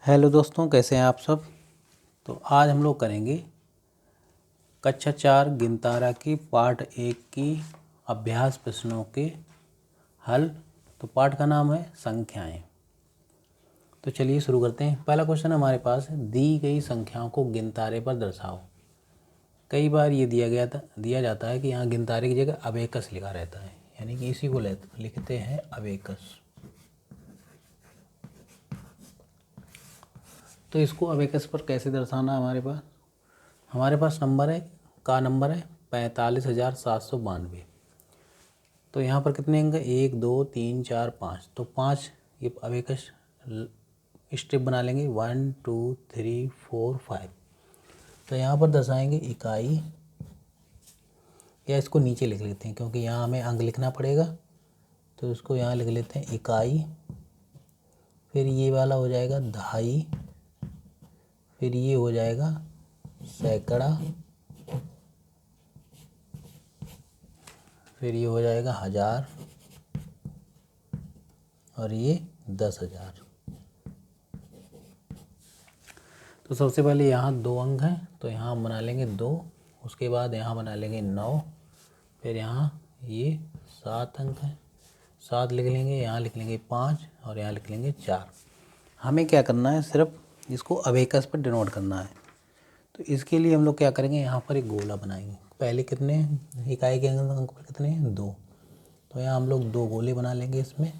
Hello दोस्तों, कैसे हैं आप सब। तो आज हम लोग करेंगे कक्षा 4 गिनतारा की पार्ट 1 की अभ्यास प्रश्नों के हल। तो पाठ का नाम है संख्याएं। तो चलिए शुरू करते हैं। पहला क्वेश्चन हमारे पास है, दी गई संख्याओं को गिनतारे पर दर्शाओ। कई बार ये दिया जाता है कि यहाँ गिनतारे की जगह अबेकस लिखा रहता है, यानी कि इसी को लिखते हैं अबेकस। तो इसको अबेकस पर कैसे दर्शाना है, हमारे पास नंबर है 45,792। तो यहाँ पर कितने अंक हैं, 1 2 3 4 5। तो 5 ये अबेकस स्टेप बना लेंगे, 1 2 3 4 5। तो यहाँ पर दर्शाएंगे इकाई, या इसको नीचे लिख लेते हैं क्योंकि यहाँ हमें अंक लिखना पड़ेगा। तो इसको यहाँ लिख लेते हैं इकाई, फिर ये वाला हो जाएगा दहाई, फिर ये हो जाएगा सैकड़ा, फिर ये हो जाएगा 1000 और ये 10,000। तो सबसे पहले यहाँ 2 अंक हैं, तो यहाँ हम बना लेंगे 2। उसके बाद यहाँ बना लेंगे 9, फिर यहाँ ये 7 अंक हैं, 7 लिख लेंगे, यहाँ लिख लेंगे 5 और यहाँ लिख लेंगे 4। हमें क्या करना है, सिर्फ इसको अबेकस पर डिनोट करना है। तो इसके लिए हम लोग क्या करेंगे, यहाँ पर एक गोला बनाएंगे। पहले कितने इकाई के अंक पर कितने हैं, 2। तो यहाँ हम लोग 2 गोले बना लेंगे इसमें।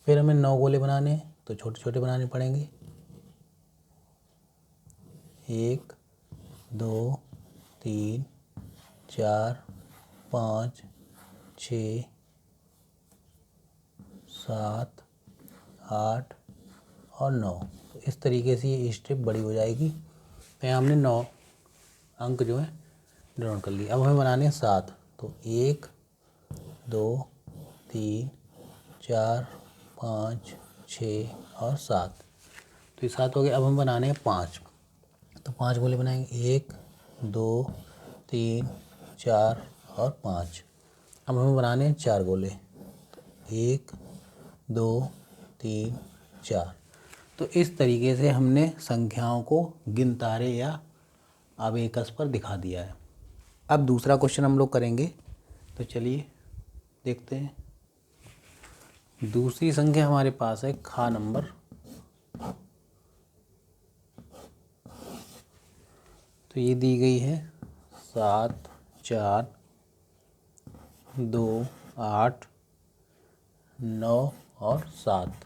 फिर हमें 9 गोले बनाने हैं, तो छोटे छोटे बनाने पड़ेंगे। 1 2 3 4 5 6 7 8 और 9। तो इस तरीके से ये स्टेप बड़ी हो जाएगी। तो यहाँ हमने 9 अंक जो है डिनोट कर लिए। अब हमें बनाने हैं 7। तो 1 2 3 4 5 6 और 7। तो ये 7 हो गए। अब हम बनाने हैं 5। तो 5 गोले बनाएंगे, 1 2 3 4 और 5। अब हमें बनाने हैं 4 गोले, 1 2 3 4। तो इस तरीके से हमने संख्याओं को गिनतारे या अबेकस पर दिखा दिया है। अब दूसरा क्वेश्चन हम लोग करेंगे। तो चलिए देखते हैं। दूसरी संख्या हमारे पास है खा नंबर। तो ये दी गई है 7 4 2 8 9 और 7।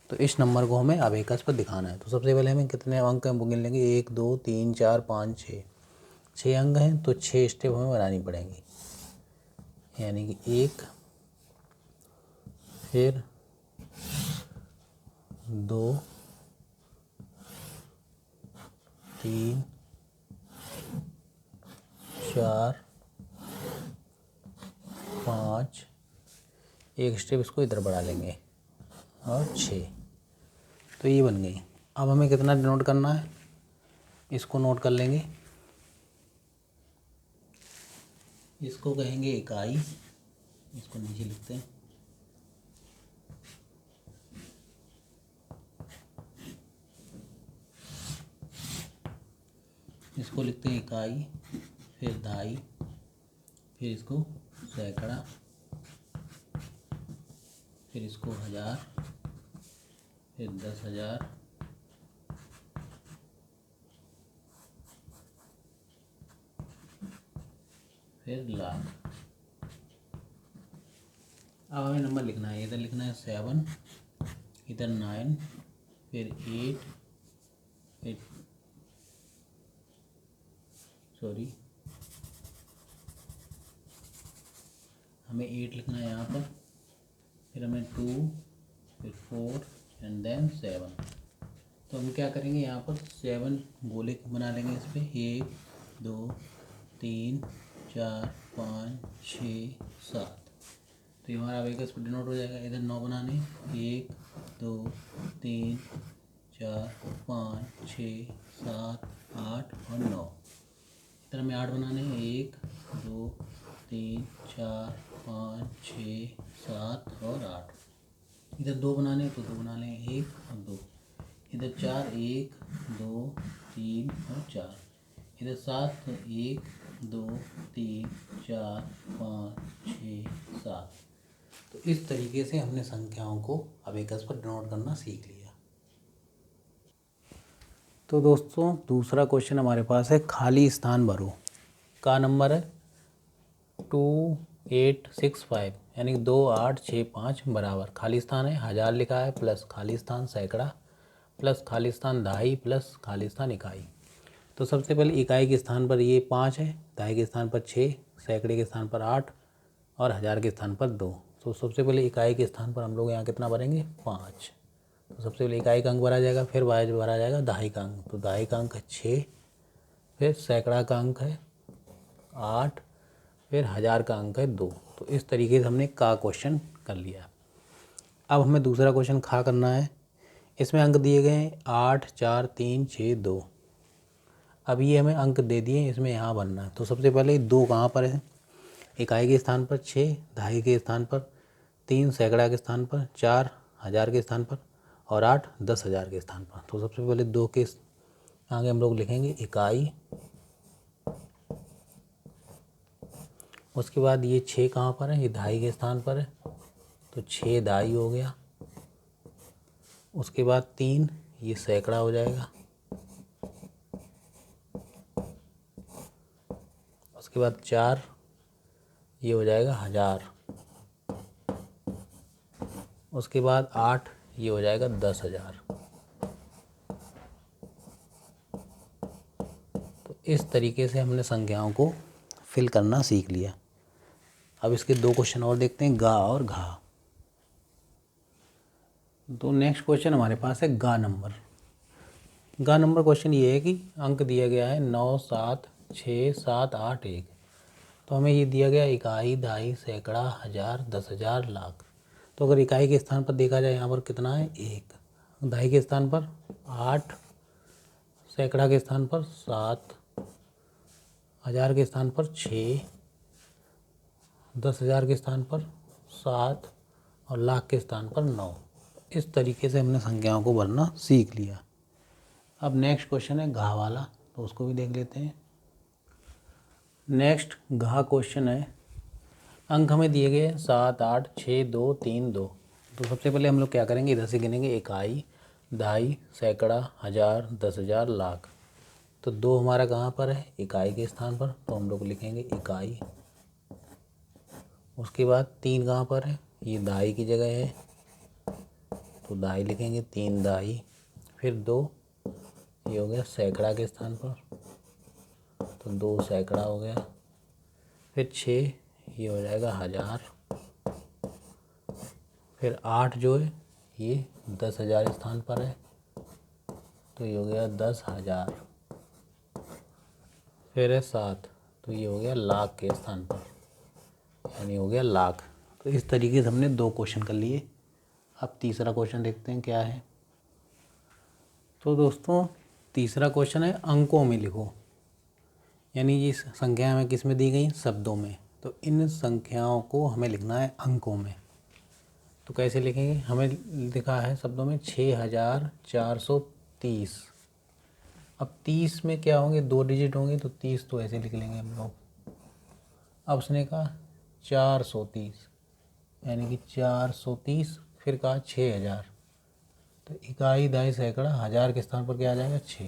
तो इस नंबर को हमें अबेकस पर दिखाना है। तो सबसे पहले हमें कितने अंक हैं वो गिन लेंगे, 1 2 3 4 5 6। 6 अंक हैं, तो 6 स्टेप हमें बनानी पड़ेंगी। यानी कि 1, फिर 2 3 4 5, एक स्टेप इसको इधर बढ़ा लेंगे और 6। तो ये बन गई। अब हमें कितना नोट करना है, इसको नोट कर लेंगे। इसको कहेंगे इकाई, इसको नीचे लिखते हैं। इसको लिखते हैं इकाई, फिर दहाई, फिर इसको सैकड़ा, फिर इसको 1000, फिर 10,000, फिर लाख। अब हमें नंबर लिखना है, इधर लिखना है 7, इधर 9, फिर 8 हमें 8 लिखना है यहाँ पर, फिर हमें 2, फिर 4 एंड देन 7। तो हम क्या करेंगे, यहाँ पर 7 गोले बना लेंगे इस पर। 1 2 3 4 5 6 7। तो ये हमारा अबेकस पर डिनोट हो जाएगा। इधर 9 बनाने, 1 2 3 4 5 6 7 8 और 9। इधर हमें 8 बनाने, 1 2 3 4 5 6 7 और 8। इधर 2 बनाने, तो 2 बना लें, 1 और 2। इधर 4 1 2 3 और 4, इधर 7 तो 1 2 3 4 5 6 7। तो इस तरीके से हमने संख्याओं को अबेकस पर डिनोट करना सीख लिया। तो दोस्तों दूसरा क्वेश्चन हमारे पास है, खाली स्थान भरो का नंबर है 2865 यानी 2865 बराबर खाली स्थान है 1000 लिखा है, प्लस खाली स्थान सैकड़ा, प्लस खाली स्थान दहाई, प्लस खाली स्थान इकाई। तो सबसे पहले इकाई के स्थान पर ये 5 है, दहाई के स्थान पर 6, सैकड़े के स्थान पर 8 और 1000 के स्थान पर 2। तो सबसे पहले इकाई के स्थान पर हम लोग यहाँ कितना भरेंगे 5। तो सबसे पहले इकाई का अंक भरा जाएगा, फिर भरा जाएगा दहाई का अंक। तो दहाई का अंक है 6, फिर सैकड़ा का अंक है 8, फिर 1000 का अंक है 2। तो इस तरीके से हमने का क्वेश्चन कर लिया। अब हमें दूसरा क्वेश्चन खा करना है। इसमें अंक दिए गए हैं 8 4 3 6 2। अब ये हमें अंक दे दिए, इसमें यहाँ भरना है। तो सबसे पहले 2 कहाँ पर है, इकाई के स्थान पर 6, दहाई के स्थान पर 3, सैकड़ा के स्थान पर 4, 1000 के स्थान पर और 8 10,000 के स्थान पर। तो सबसे पहले 2 के आगे हम लोग लिखेंगे इकाई, उसके बाद ये 6 कहाँ पर है, ये दहाई के स्थान पर है तो 6 दहाई हो गया। उसके बाद 3 ये सैकड़ा हो जाएगा, उसके बाद 4 ये हो जाएगा 1000, उसके बाद 8 ये हो जाएगा 10,000। तो इस तरीके से हमने संख्याओं को फिल करना सीख लिया। अब इसके 2 क्वेश्चन और देखते हैं, गा और घा। तो नेक्स्ट क्वेश्चन हमारे पास है गा नंबर। गा नंबर क्वेश्चन ये है कि अंक दिया गया है 9 7 6 7 8 1। तो हमें ये दिया गया इकाई, दहाई, सैकड़ा, 1000 10,000 लाख। तो अगर इकाई के स्थान पर देखा जाए यहाँ पर कितना है 1, दहाई के स्थान पर 8, सैकड़ा के स्थान पर 7, 1000 के स्थान पर 6, 10,000 के स्थान पर 7 और लाख के स्थान पर 9। इस तरीके से हमने संख्याओं को भरना सीख लिया। अब नेक्स्ट क्वेश्चन है घा वाला, तो उसको भी देख लेते हैं। नेक्स्ट घा क्वेश्चन है, अंक हमें दिए गए 7 8 6 2 3 2। तो सबसे पहले हम लोग क्या करेंगे, इधर से गिनेंगे इकाई, दहाई, सैकड़ा, 1000 10,000 लाख। तो 2 हमारा कहाँ पर है, इकाई के स्थान पर, तो हम लोग लिखेंगे इकाई। उसके बाद 3 कहाँ पर है, ये दहाई की जगह है तो दहाई लिखेंगे, 3 दहाई। फिर 2 ये हो गया सैकड़ा के स्थान पर तो 2 सैकड़ा हो गया। फिर 6 ये हो जाएगा 1000। फिर 8 जो है ये 10,000 स्थान पर है तो ये हो गया 10,000। फिर है 7 तो ये हो गया लाख के स्थान पर, यानी हो गया लाख। तो इस तरीके से हमने 2 क्वेश्चन कर लिए। अब तीसरा क्वेश्चन देखते हैं क्या है। तो दोस्तों तीसरा क्वेश्चन है अंकों में लिखो, यानी ये संख्या हमें किस में दी गई, शब्दों में। तो इन संख्याओं को हमें लिखना है अंकों में। तो कैसे लिखेंगे, हमें लिखा है शब्दों में 6430। अब 30 में क्या होंगे, 2 डिजिट होंगे तो 30 तो ऐसे लिख लेंगे हम लोग। अब उसने कहा 430 यानी कि 430, फिर कहा 6000। तो इकाई, दहाई, सैकड़ा, 1000 के स्थान पर क्या आ जाएगा 6।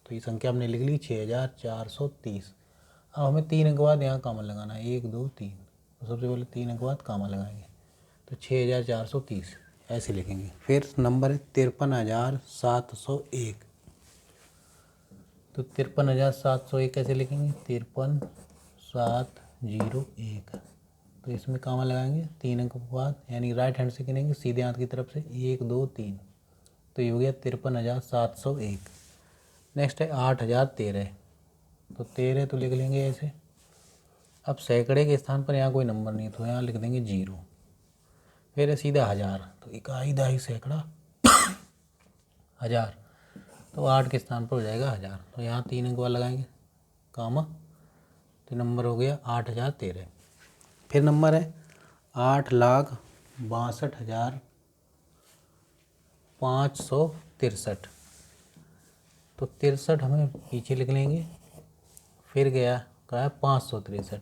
तो ये संख्या हमने लिख ली 6430। अब हमें 3 अंक बाद यहाँ कॉमन लगाना है, 1 2 3। तो सबसे पहले 3 अंक बाद कॉमन लगाएंगे तो 6430 ऐसे लिखेंगे। फिर नंबर है 53,701। तो 53,701 कैसे लिखेंगे, 53,701। तो इसमें कॉमन लगाएंगे 3 अंक बाद, यानी राइट हैंड से गिनेंगे सीधे हाथ की तरफ से 1 2 3। तो ये हो गया 53,701। नेक्स्ट है 8,013। तो 13 तो लिख लेंगे ऐसे। अब सैकड़े के स्थान पर यहाँ कोई नंबर नहीं तो यहाँ लिख देंगे 0। फिर है सीधा 1000। तो इकाई, दहाई, सैकड़ा, 1000। तो 8 के स्थान पर हो जाएगा 1000। तो यहाँ 3 अंक बाद लगाएंगे कामा, तो नंबर हो गया 8,013। फिर नंबर है 8,62,563। तो 63 हमें पीछे लिख लेंगे। फिर गया कहा 563,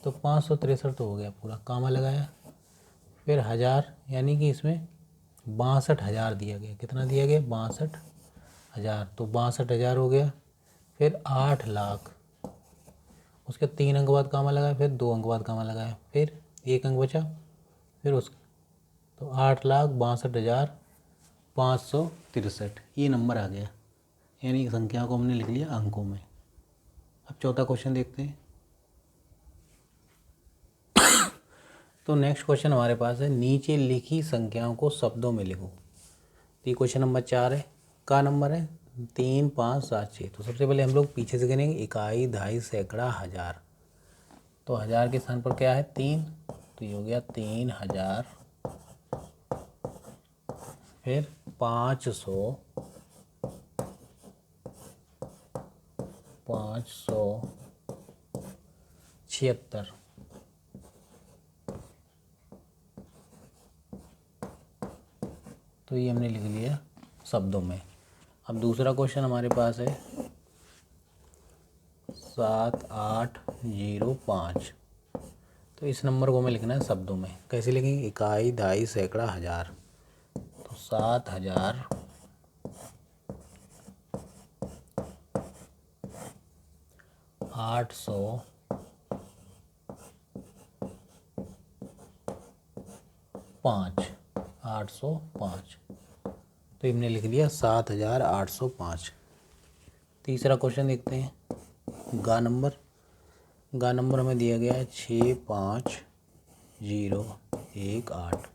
तो 563 तो हो गया पूरा, कामा लगाया। फिर 1000, यानी कि इसमें 62,000 दिया गया। कितना दिया गया? 62,000, तो 62,000 हो गया। फिर 8 लाख, उसके 3 अंक बाद कामा लगाया, फिर 2 अंक बाद कामा लगाया, फिर 1 अंक बचा, फिर उस तो 8,62,563 ये नंबर आ गया। यानी संख्या को हमने लिख लिया अंकों में। अब चौथा क्वेश्चन देखते हैं। तो नेक्स्ट क्वेश्चन हमारे पास है, नीचे लिखी संख्याओं को शब्दों में लिखो। तो ये क्वेश्चन नंबर 4 है। का नंबर है 3, 5, 7, 6। तो सबसे पहले हम लोग पीछे से गिनेंगे, इकाई, दहाई, सैकड़ा, हज़ार। तो हज़ार के स्थान पर क्या है? 3, तो ये हो गया 3,000। फिर 500, 576। तो ये हमने लिख लिया शब्दों में। अब दूसरा क्वेश्चन हमारे पास है 7805। तो इस नंबर को हमें लिखना है शब्दों में। कैसे लिखेंगे? इकाई, दहाई, सैकड़ा, हज़ार। तो 7,000 805। तो हमने लिख लिया 7,805। तीसरा क्वेश्चन देखते हैं, गा नंबर। गा नंबर हमें दिया गया है 65018।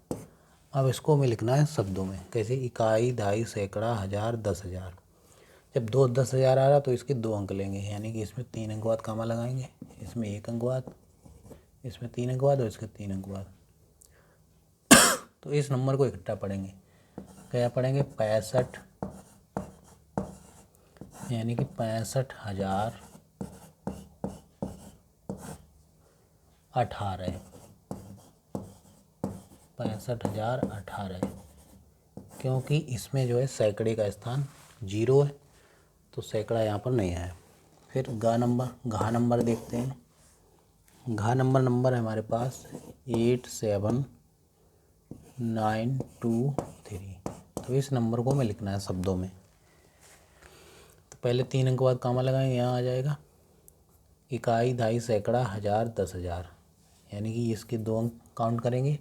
अब इसको हमें लिखना है शब्दों में। कैसे? इकाई, दहाई, सैकड़ा, हज़ार, 10,000। जब 10,000 आ रहा तो इसके 2 अंक लेंगे, यानी कि इसमें 3 अंक बाद कामा लगाएंगे, इसमें 1 अंक बाद, इसमें 3 अंक बाद और इसके 3 अंक बाद। तो इस नंबर को इकट्ठा पढ़ेंगे। क्या पढ़ेंगे? 65, यानी कि 65,018। 65,018, क्योंकि इसमें जो है सैकड़े का स्थान 0 है, तो सैकड़ा यहाँ पर नहीं है। फिर घा नंबर देखते हैं। घा नंबर है हमारे पास 87923। तो इस नंबर को हमें लिखना है शब्दों में। तो पहले 3 अंक बाद कामा लगाएंगे, यहाँ आ जाएगा इकाई, दहाई, सैकड़ा, हज़ार, 10,000। यानी कि इसके 2 अंक काउंट करेंगे,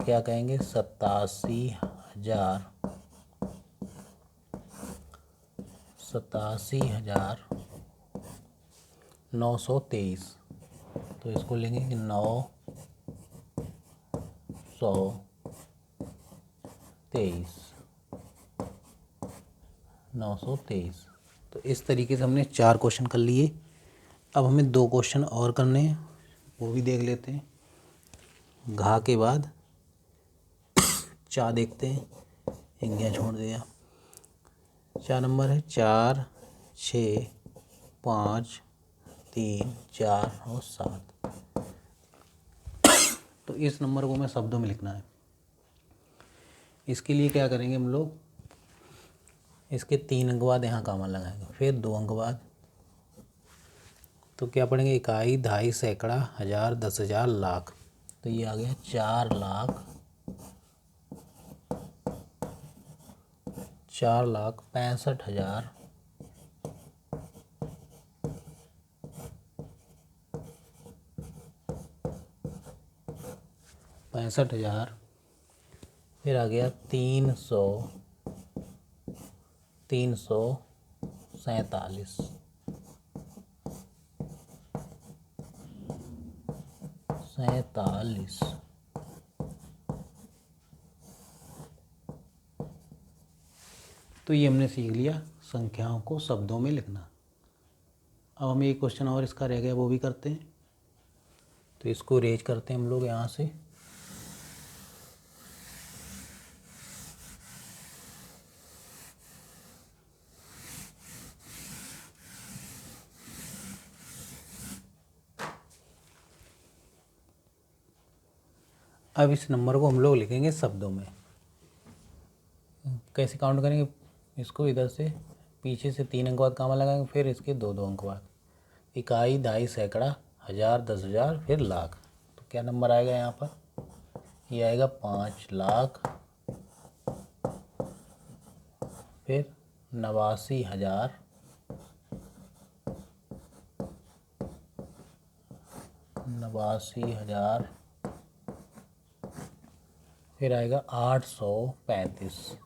क्या कहेंगे? 87,923। तो इसको लेंगे कि 923। तो इस तरीके से हमने 4 क्वेश्चन कर लिए। अब हमें 2 क्वेश्चन और करने हैं, वो भी देख लेते हैं। घा के बाद चा देखते हैं, एक गया छोड़ दिया। 4 नंबर है 4, 6, 5, 3, 4 और 7। तो इस नंबर को हमें शब्दों में लिखना है। इसके लिए क्या करेंगे हम लोग? इसके 3 अंक बाद यहाँ कामा लगाएंगे, फिर 2 अंक बाद। तो क्या पढ़ेंगे? इकाई, दहाई, सैकड़ा, हज़ार, 10,000, लाख। तो ये आ गया 4,65,000 65,000। फिर आ गया 347। तो ये हमने सीख लिया संख्याओं को शब्दों में लिखना। अब हमें एक क्वेश्चन और इसका रह गया, वो भी करते हैं। तो इसको रेज करते हैं हम लोग यहाँ से। अब इस नंबर को हम लोग लिखेंगे शब्दों में। कैसे काउंट करेंगे इसको? इधर से पीछे से 3 अंक बाद कामा लगाएंगे, फिर इसके 2 अंक बाद। इकाई, दहाई, सैकड़ा, हज़ार, 10,000, फिर लाख। तो क्या नंबर आएगा यहाँ पर? ये आएगा 5 लाख, फिर 89,000, 89,000, फिर आएगा 835।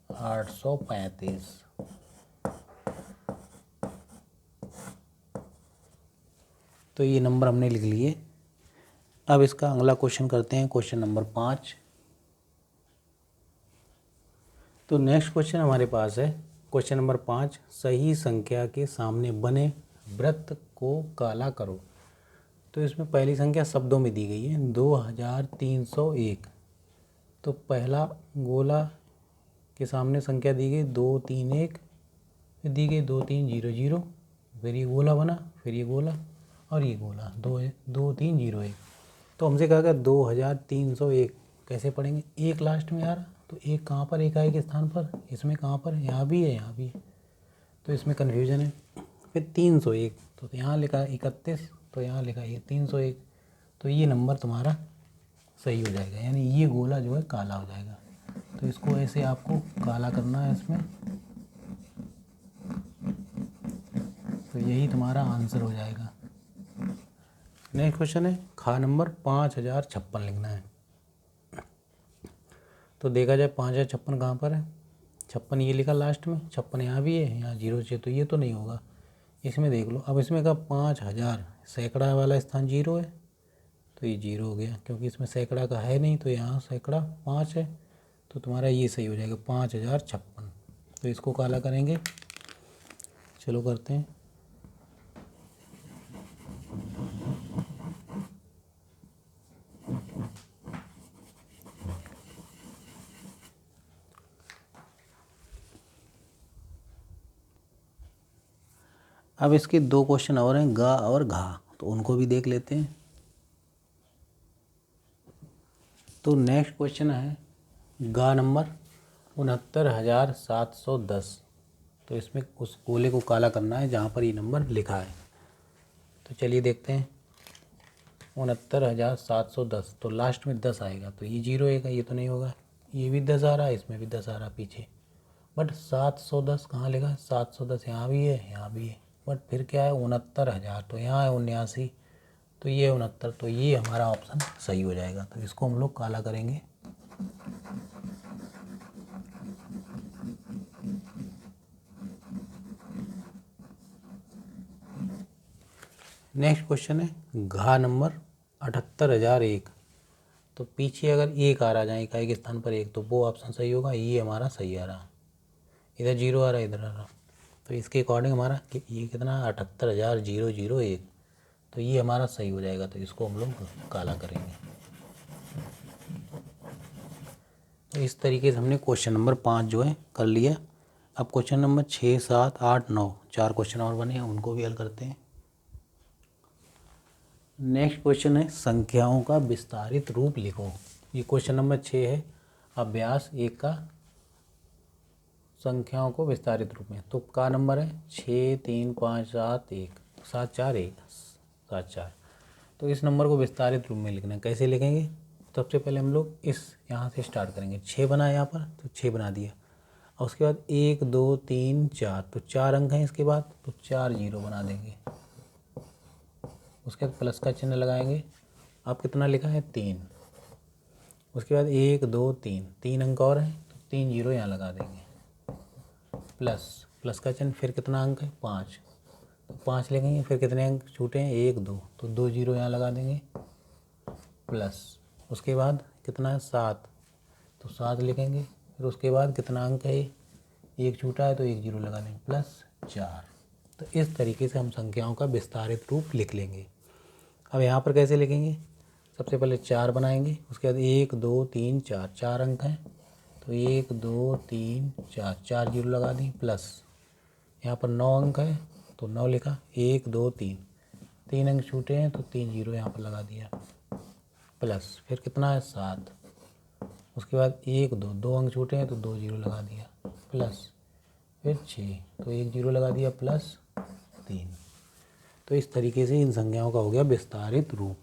835। तो ये नंबर हमने लिख लिए। अब इसका अगला क्वेश्चन करते हैं, क्वेश्चन नंबर 5। तो नेक्स्ट क्वेश्चन हमारे पास है क्वेश्चन नंबर 5, सही संख्या के सामने बने वृत्त को काला करो। तो इसमें पहली संख्या शब्दों में दी गई है 2301। तो पहला गोला के सामने संख्या दी गई 231, फिर दी गई 2300, फिर ये गोला बना, फिर ये गोला और ये गोला 2301। तो हमसे कहा गया 2301 कैसे पढ़ेंगे? एक लास्ट में आ रहा, तो एक कहाँ पर, इकाई के स्थान पर, इसमें कहाँ पर, यहाँ भी है, यहाँ भी है, तो इसमें कन्फ्यूजन है। फिर 301, तो यहाँ लिखा है 31, तो यहाँ लिखा है 301। तो ये नंबर तुम्हारा सही हो जाएगा, यानी ये गोला जो है काला हो जाएगा। तो इसको ऐसे आपको काला करना है इसमें, तो यही तुम्हारा आंसर हो जाएगा। नेक्स्ट क्वेश्चन है खा नंबर 5056 लिखना है। तो देखा जाए 5056 कहाँ पर है? 56 ये लिखा लास्ट में, 56 यहाँ भी है, यहाँ 0 से, तो ये तो नहीं होगा। इसमें देख लो, अब इसमें का 5000, सैकड़ा वाला स्थान 0 है, तो ये 0 हो गया, क्योंकि इसमें सैकड़ा का है नहीं, तो यहाँ सैकड़ा 5 है, तो तुम्हारा ये सही हो जाएगा 5056। तो इसको काला करेंगे, चलो करते हैं। अब इसके 2 क्वेश्चन और हैं, गा और घा, तो उनको भी देख लेते हैं। तो नेक्स्ट क्वेश्चन है गा नंबर 69,710। तो इसमें उस गोले को काला करना है जहाँ पर ये नंबर लिखा है। तो चलिए देखते हैं। 69,710, तो लास्ट में 10 आएगा, तो ये 0 आएगा, ये तो नहीं होगा। ये भी 10 आ रहा है, इसमें भी 10 आ रहा है पीछे, बट 710 कहाँ लिखा? 710 यहाँ भी है, यहाँ भी है, बट फिर क्या है 69,000, तो यहाँ है 79, तो ये 69, तो ये हमारा ऑप्शन सही हो जाएगा। तो इसको हम लोग काला करेंगे। नेक्स्ट क्वेश्चन है घा नंबर 78,001। तो पीछे अगर 1 आ रहा जाए इकाई के स्थान पर 1, तो वो ऑप्शन सही होगा, ये हमारा सही आ रहा। इधर 0 आ रहा है, इधर आ रहा, तो इसके अकॉर्डिंग हमारा ये कितना 78,001, तो ये हमारा सही हो जाएगा। तो इसको हम लोग काला करेंगे। तो इस तरीके से हमने क्वेश्चन नंबर 5 जो है कर लिया। अब क्वेश्चन नंबर 6, 7, 8, 9 4 क्वेश्चन और बने हैं, उनको भी हल करते हैं। नेक्स्ट क्वेश्चन है संख्याओं का विस्तारित रूप लिखो। ये क्वेश्चन नंबर 6 है, अभ्यास 1 का, संख्याओं को विस्तारित रूप में। तो का नंबर है 6, 3, 5, 7, 1, 7, 4, 1, 7, 4। तो इस नंबर को विस्तारित रूप में लिखना है। कैसे लिखेंगे? सबसे पहले हम लोग इस यहाँ से स्टार्ट करेंगे। 6 बना यहाँ पर, तो 6 बना दिया, और उसके बाद 1, 2, 3, 4, तो 4 अंक हैं इसके बाद, तो 4 0 बना देंगे। उसके बाद प्लस का चिन्ह लगाएंगे। अब कितना लिखा है? 3। उसके बाद 1, 2, 3, 3 अंक और हैं, तो 3 0 यहाँ लगा देंगे। प्लस का चिन्ह, फिर कितना अंक है? 5, तो 5 लिखेंगे। फिर कितने अंक छूटे हैं? 1, 2, तो 2 0 यहाँ लगा देंगे। प्लस उसके बाद कितना है? 7, तो 7 लिखेंगे। फिर उसके बाद कितना अंक है? 1 छूटा है, तो 1 0 लगा देंगे, प्लस 4। तो इस तरीके से हम संख्याओं का विस्तारित रूप लिख लेंगे। अब यहाँ पर कैसे लिखेंगे? सबसे पहले 4 बनाएंगे, उसके बाद 1, 2, 3, 4, 4 अंक हैं, तो 1, 2, 3, 4, 4 0 लगा दी। प्लस यहाँ पर 9 अंक है, तो 9 लिखा, 1, 2, 3, 3 अंक छूटे हैं, तो 3 0 यहाँ पर लगा दिया। प्लस फिर कितना है? 7, उसके बाद 1 2 दो अंक छूटे हैं तो 2 जीरो लगा दिया प्लस, फिर 6 तो 1 जीरो लगा दिया प्लस 3। तो इस तरीके से इन संख्याओं का हो गया विस्तारित रूप।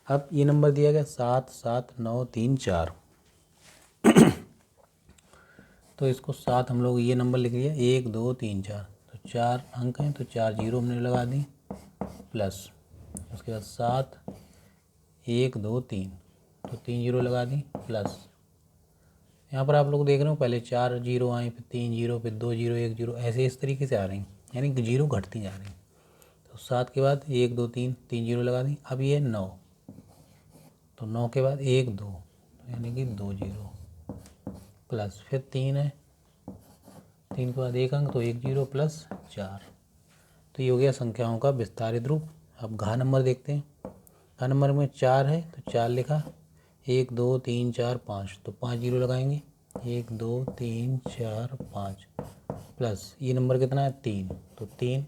अब ये नंबर दिया गया 7 7 9 3 4, तो इसको 7 हम लोग ये नंबर लिख लिया 1 2 3 4, तो 4 अंक हैं तो 4 जीरो हमने लगा दी प्लस, उसके बाद 7 1 2 3, तो 3 जीरो लगा दी प्लस। यहाँ पर आप लोग देख रहे हो पहले 4 जीरो आए, फिर 3 जीरो, फिर 2 जीरो 1 जीरो, ऐसे इस तरीके से आ रही, यानी कि जीरो घटती जा रही। तो 7 के बाद 1 2 3, 3 जीरो लगा दी। अब ये 9, तो 9 के बाद 1 2, यानी कि 2 जीरो प्लस, फिर 3 है, 3 के बाद 1 अंक तो 1 जीरो प्लस 4। तो ये हो गया संख्याओं का विस्तारित रूप। अब घा नंबर देखते हैं। घा नंबर में 4 है तो 4 लिखा, 1 2 3 4 5, तो 5 जीरो लगाएंगे 1 2 3 4 5 प्लस, ये नंबर कितना है 3, तो 3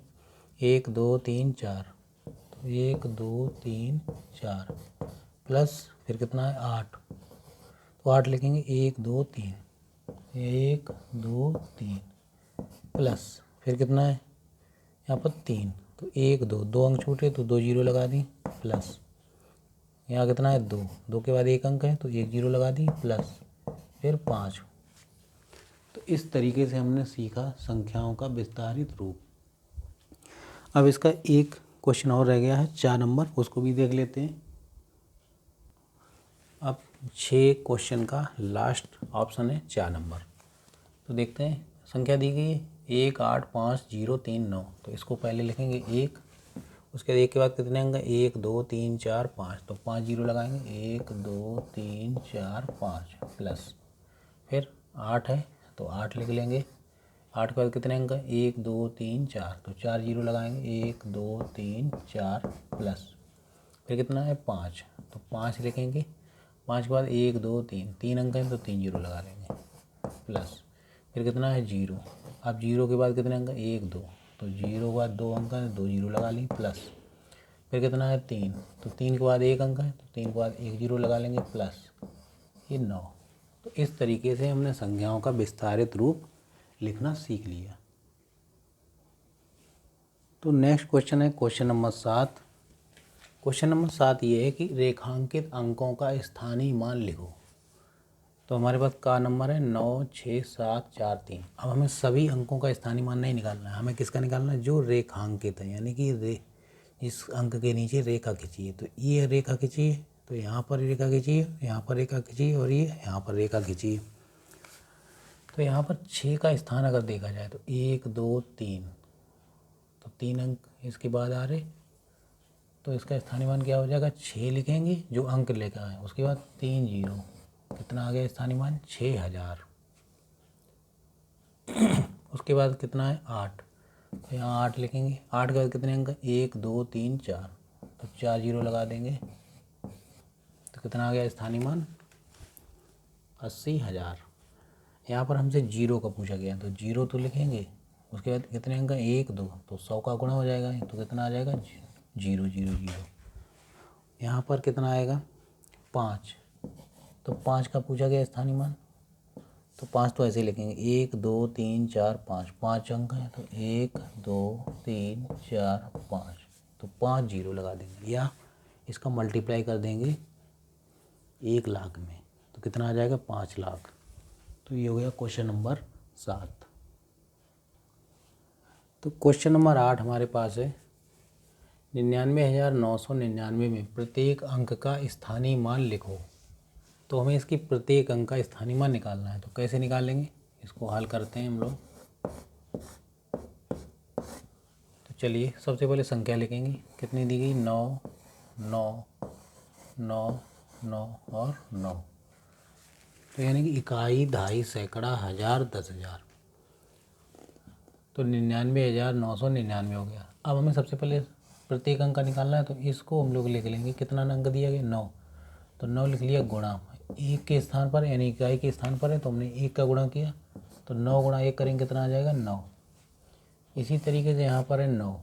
1 2 3 4, तो 1 2 3 4 प्लस, फिर कितना है 8, तो 8 लिखेंगे 1 2 3 1 2 3 प्लस, फिर कितना है यहाँ पर 3, तो 1 2 दो अंक छूटे तो 2 जीरो लगा दी प्लस, यहाँ कितना है 2, 2 के बाद 1 अंक है तो 1 जीरो लगा दी प्लस, फिर 5। तो इस तरीके से हमने सीखा संख्याओं का विस्तारित रूप। अब इसका एक क्वेश्चन और रह गया है 4 नंबर, उसको भी देख लेते हैं। अब 6 क्वेश्चन का लास्ट ऑप्शन है 4 नंबर, तो देखते हैं। संख्या दी गई है 1 8 5 0 3 9, तो इसको पहले लिखेंगे 1, उसके बाद 1 के बाद कितने अंक 1 2 3 4 5, तो 5 जीरो लगाएंगे 1 2 3 4 5 प्लस, फिर 8 है तो 8 लिख लेंगे। 8 के बाद कितने अंक 1 2 3 4, तो 4 जीरो लगाएंगे 1 2 3 4 प्लस, फिर कितना है 5, तो 5 लिखेंगे। 5 के बाद 1 2 3, 3 अंक हैं तो 3 जीरो लगा देंगे प्लस, फिर कितना है 0। अब 0 के बाद कितने अंक 1 2, तो 0 के बाद 2 अंक है 2 जीरो लगा ली प्लस, फिर कितना है 3, तो 3 के बाद 1 अंक है तो 3 के बाद 1 जीरो लगा लेंगे प्लस, ये 9। तो इस तरीके से हमने संख्याओं का विस्तारित रूप लिखना सीख लिया। तो नेक्स्ट क्वेश्चन है क्वेश्चन नंबर 7। क्वेश्चन नंबर 7 ये है कि रेखांकित अंकों का स्थानीय मान लिखो। तो हमारे पास का नंबर है 9 6 7 4 3। अब हमें सभी अंकों का स्थानीय मान नहीं निकालना है, हमें किसका निकालना है, जो रेखांकित है, यानी कि इस अंक के नीचे रेखा खींचिए। तो ये रेखा खींचिए, तो यहाँ पर रेखा खींचिए, यहाँ पर रेखा खींचिए, और ये यहाँ पर रेखा खींचिए। तो यहाँ पर 6 का स्थान अगर देखा जाए तो 1 2 3, तो 3 अंक इसके बाद आ रहे, तो इसका स्थानीय मान क्या हो जाएगा 6 लिखेंगे जो अंक लेकर आए, उसके बाद 3 जीरो, कितना आ गया स्थानीय मान 6000। उसके बाद कितना है 8, तो यहाँ 8 लिखेंगे। 8 के बाद कितने अंक 1 2 3 4, तो 4 जीरो लगा देंगे, तो कितना आ गया स्थानीय मान 80000। यहाँ पर हमसे जीरो का पूछा गया तो जीरो तो लिखेंगे। उसके बाद कितने अंक 1 2, तो 100 का गुणा हो जाएगा, तो कितना आ जाएगा 0 0 0। यहाँ पर कितना आएगा 5, तो 5 का पूछा गया स्थानीय मान, तो 5 तो ऐसे ही लिखेंगे 1 2 3 4 5, 5 अंक है तो 1 2 3 4 5, तो 5 जीरो लगा देंगे, या इसका मल्टीप्लाई कर देंगे 1 लाख में, तो कितना आ जाएगा 5 लाख। तो ये हो गया क्वेश्चन नंबर 7। तो क्वेश्चन नंबर 8 हमारे पास है 99,999 में प्रत्येक अंक का स्थानीय मान लिखो। तो हमें इसकी प्रत्येक अंक का स्थानीय मान निकालना है, तो कैसे निकालेंगे, इसको हल करते हैं हम लोग। तो चलिए सबसे पहले संख्या लिखेंगे, कितनी दी गई 9 9 9 9 और 9, तो यानी कि इकाई दहाई सैकड़ा हज़ार 10,000, तो 99,999 हो गया। अब हमें सबसे पहले प्रत्येक अंक का निकालना है, तो इसको हम लोग लिख लेंगे, कितना अंक दिया गया 9, तो 9 लिख लिया गुणा 1 के स्थान पर, यानी इकाई के स्थान पर है तो हमने 1 का गुणा किया, तो 9 गुणा 1 करेंगे कितना आ जाएगा 9। इसी तरीके से यहाँ पर है 9,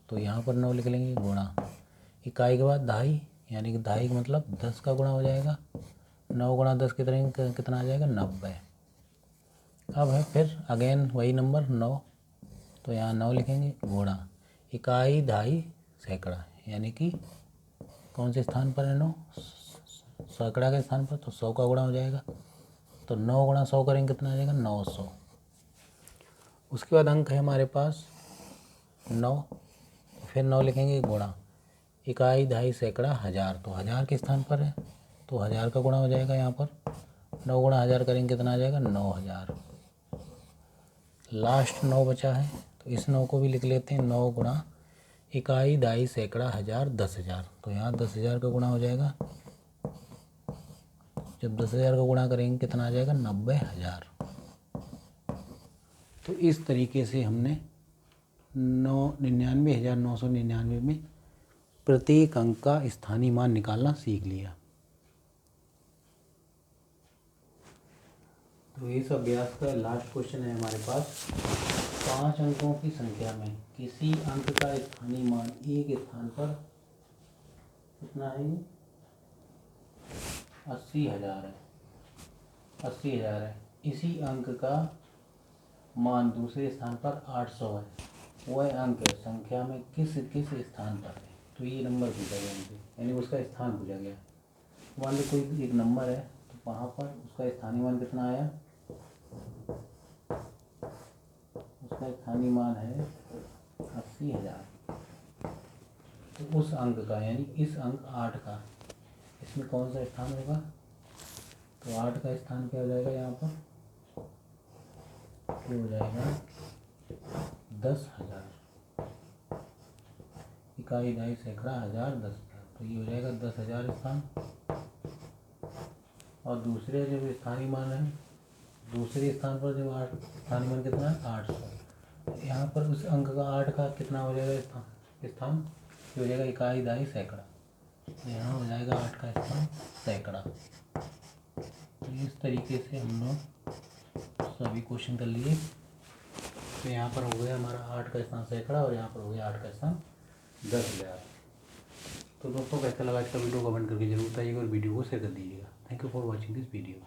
तो यहाँ पर 9 लिख लेंगे गुणा इकाई के बाद दहाई, यानी कि दहाई का मतलब 10 का गुणा हो जाएगा 9 गुणा 10 कितना आ जाएगा 90। अब है फिर अगेन वही नंबर 9, तो यहाँ 9 लिखेंगे गुणा इकाई दहाई सैकड़ा, यानी कि कौन से स्थान पर है 9, सैकड़ा के स्थान पर, तो 100 का गुणा हो जाएगा। तो 9 गुणा 100 करेंगे कितना आ जाएगा 900। उसके बाद अंक है हमारे पास 9, फिर 9 लिखेंगे गुणा इकाई दहाई सैकड़ा हज़ार, तो 1000 के स्थान पर है तो 1000 का गुणा हो जाएगा यहाँ पर। 9 गुणा 1000 करेंगे कितना आ जाएगा 9000। लास्ट 9 बचा है तो इस 9 को भी लिख लेते हैं। 9 गुणा इकाई दहाई सैकड़ा हज़ार 10,000, तो यहाँ 10,000 का गुणा हो जाएगा। जब 10,000 का गुणा करेंगे कितना आ जाएगा 90,000। तो इस तरीके से हमने 99,999 में प्रत्येक अंक का स्थानीय मान निकालना सीख लिया। तो इस अभ्यास का लास्ट क्वेश्चन है हमारे पास। 5 अंकों की संख्या में किसी अंक का स्थानीय मान एक स्थान पर कितना है, 80,000 है, 80,000 है। इसी अंक का मान दूसरे स्थान पर 800 है। वह अंक संख्या में किस किस स्थान पर है, तो ये नंबर पूछा गया हमसे, यानी उसका स्थान पूछा गया। मान लो कोई एक नंबर है तो वहाँ पर उसका स्थानीय मान कितना आया, उसका स्थानीय मान है 80,000। तो उस अंक का, यानी इस अंक 8 का, इसमें कौन सा स्थान होगा, तो 8 का स्थान क्या हो जाएगा यहाँ पर, ये हो जाएगा 10,000। इकाई दहाई सैकड़ा हज़ार 10,000, तो ये हो जाएगा 10,000 स्थान। और दूसरे जब स्थानीय मान है, दूसरे स्थान पर जब 8 स्थानीय मान कितना है 800, यहाँ पर उस अंक का 8 का कितना हो जाएगा स्थान, ये हो जाएगा इकाई दहाई सैकड़ा, तो यहाँ हो जाएगा 8 का स्थान सैकड़ा। तो इस तरीके से हम लोग सभी क्वेश्चन कर लिए। तो यहाँ पर हो गया हमारा 8 का स्थान सैकड़ा और यहाँ पर हो गया 8 का स्थान 10,000। तो दोस्तों कैसा लगा इसका वीडियो कमेंट करके जरूर बताइएगा और वीडियो को शेयर कर दीजिएगा। Thank you for watching this video.